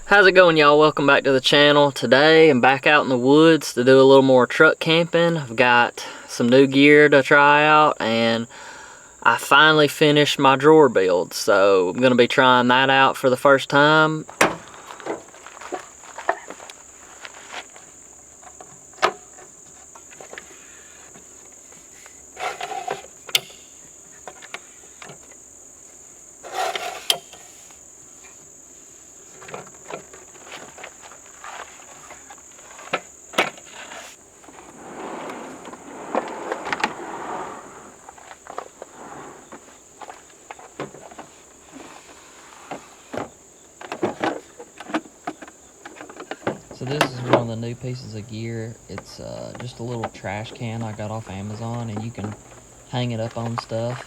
How's it going, y'all? Welcome back to the channel. Today I'm back out in the woods to do a little more truck camping. I've got some new gear to try out, and I finally finished my drawer build, so I'm going to be trying that out for the first time. So this is one of the new pieces of gear. It's just a little trash can I got off Amazon, and you can hang it up on stuff.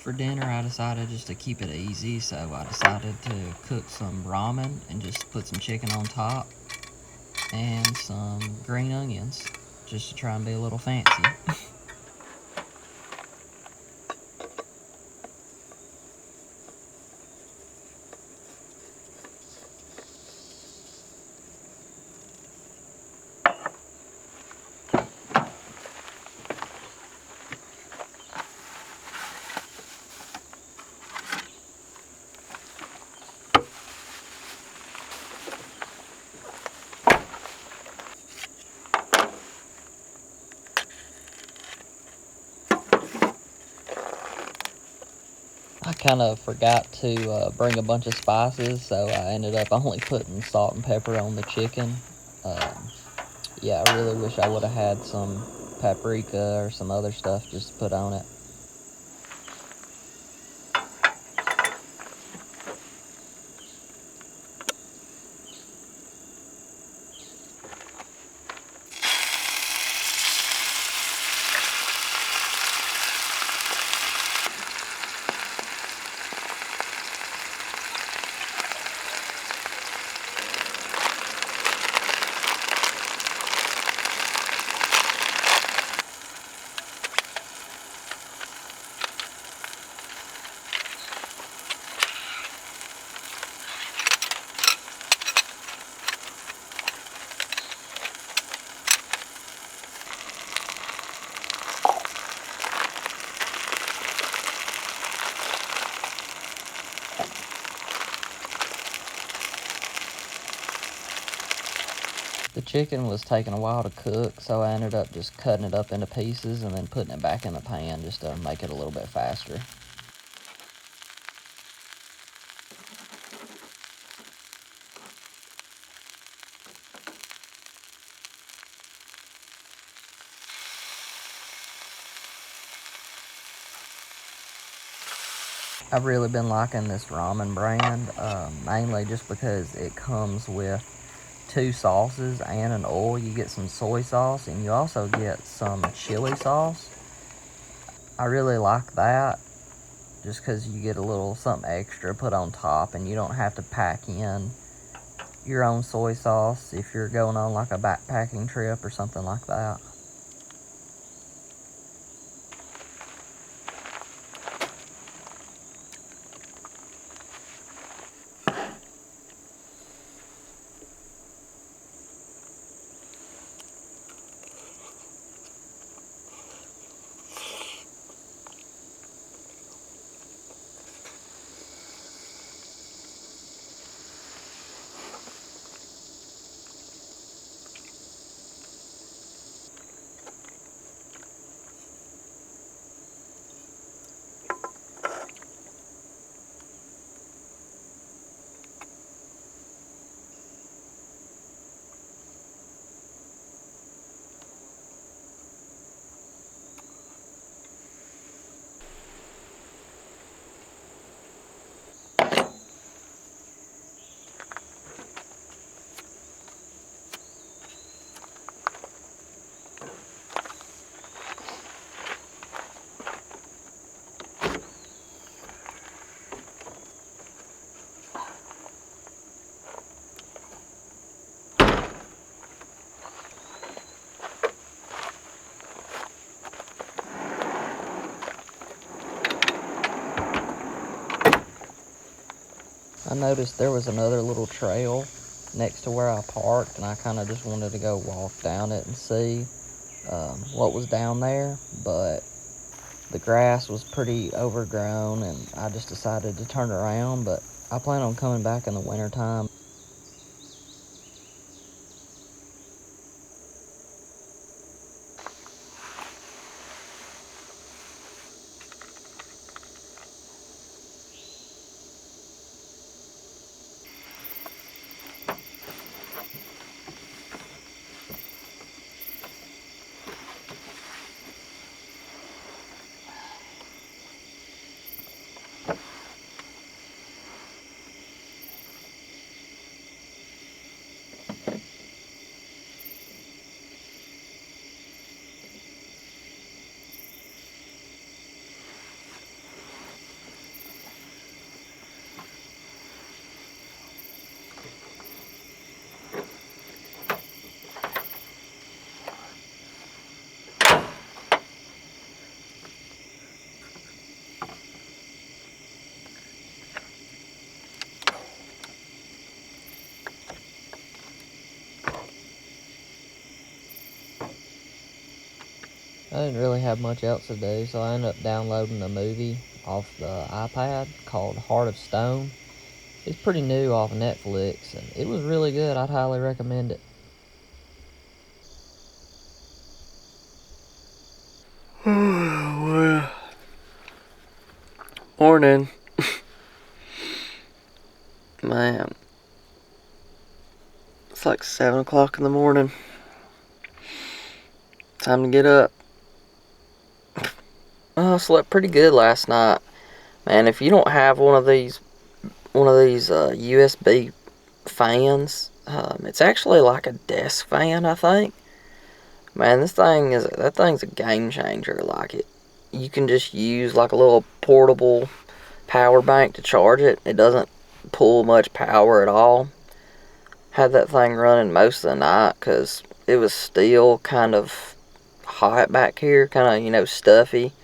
For dinner, I decided just to keep it easy, so I decided to cook some ramen and just put some chicken on top and some green onions just to try and be a little fancy. I kind of forgot to bring a bunch of spices, so I ended up only putting salt and pepper on the chicken. Yeah, I really wish I would have had some paprika or some other stuff just to put on it. The chicken was taking a while to cook, so I ended up just cutting it up into pieces and then putting it back in the pan just to make it a little bit faster. I've really been liking this ramen brand, mainly just because it comes with 2 sauces and an oil. You get some soy sauce and you also get some chili sauce. I really like that just because you get a little something extra put on top, and you don't have to pack in your own soy sauce if you're going on like a backpacking trip or something like that. I noticed there was another little trail next to where I parked, and I kind of just wanted to go walk down it and see what was down there, but the grass was pretty overgrown, and I just decided to turn around, but I plan on coming back in the wintertime. I didn't really have much else to do, so I ended up downloading a movie off the iPad called Heart of Stone. It's pretty new off Netflix, and it was really good. I'd highly recommend it. Well, morning. Man, it's like 7 o'clock in the morning. Time to get up. Oh, I slept pretty good last night. Man, if you don't have one of these USB fans, it's actually like a desk fan, I think. Man, that thing's a game changer. Like you can just use like a little portable power bank to charge it. It doesn't pull much power at all. Had that thing running most of the night because it was still kind of hot back here, kind of, stuffy.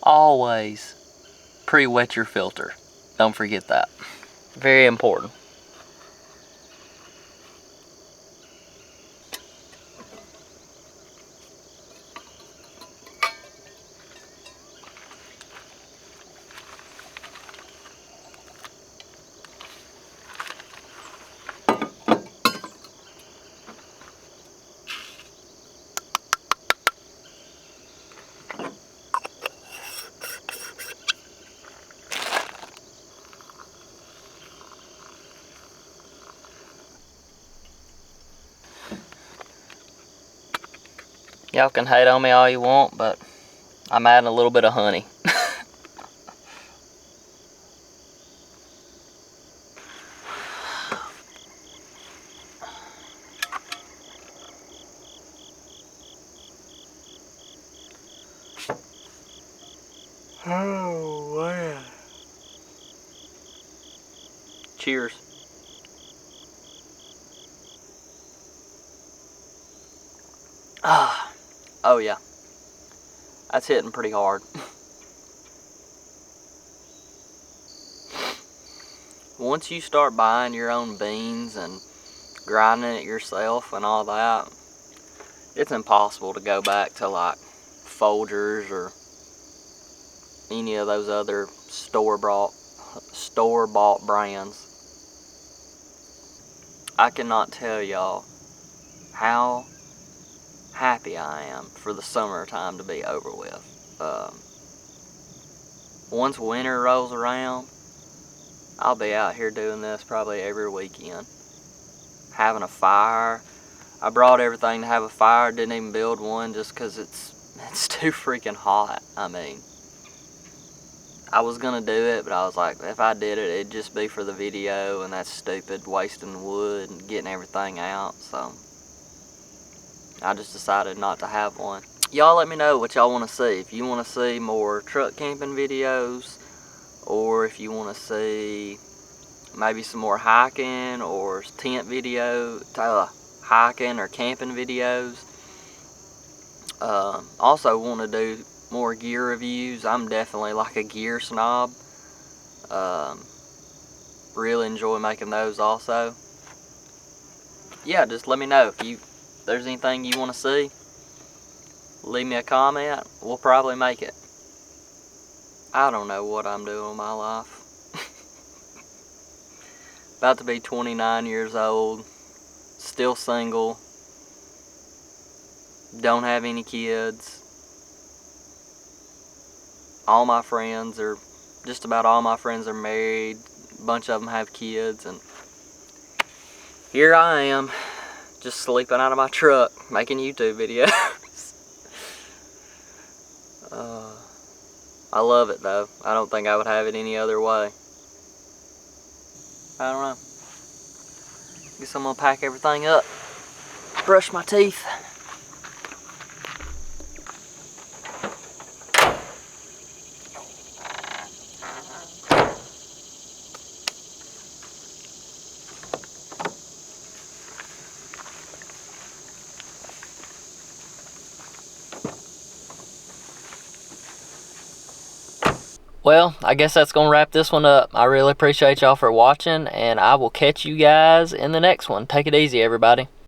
Always pre-wet your filter. Don't forget that. Very important. Y'all can hate on me all you want, but I'm adding a little bit of honey. Oh, man. Cheers. Ah, oh yeah. That's hitting pretty hard. Once you start buying your own beans and grinding it yourself and all that, it's impossible to go back to like Folgers or any of those other store-bought brands. I cannot tell y'all how happy I am for the summertime to be over with. Once winter rolls around, I'll be out here doing this probably every weekend. Having a fire. I brought everything to have a fire, didn't even build one just because it's too freaking hot. I mean, I was gonna do it, but I was like, if I did it, it'd just be for the video, and that's stupid, wasting wood and getting everything out, so I just decided not to have one. Y'all let me know what y'all want to see. If you want to see more truck camping videos, or if you want to see maybe some more hiking or tent video, hiking or camping videos. Also want to do more gear reviews. I'm definitely like a gear snob. Really enjoy making those also. Yeah, just let me know if there's anything you want to see. Leave me a comment. We'll probably make it. I don't know what I'm doing with my life. About to be 29 years old. Still single. Don't have any kids. All my friends are, just about all my friends are married. A bunch of them have kids, and here I am, just sleeping out of my truck, making YouTube videos. I love it though. I don't think I would have it any other way. I don't know. Guess I'm gonna pack everything up. Brush my teeth. Well, I guess that's going to wrap this one up. I really appreciate y'all for watching, and I will catch you guys in the next one. Take it easy, everybody.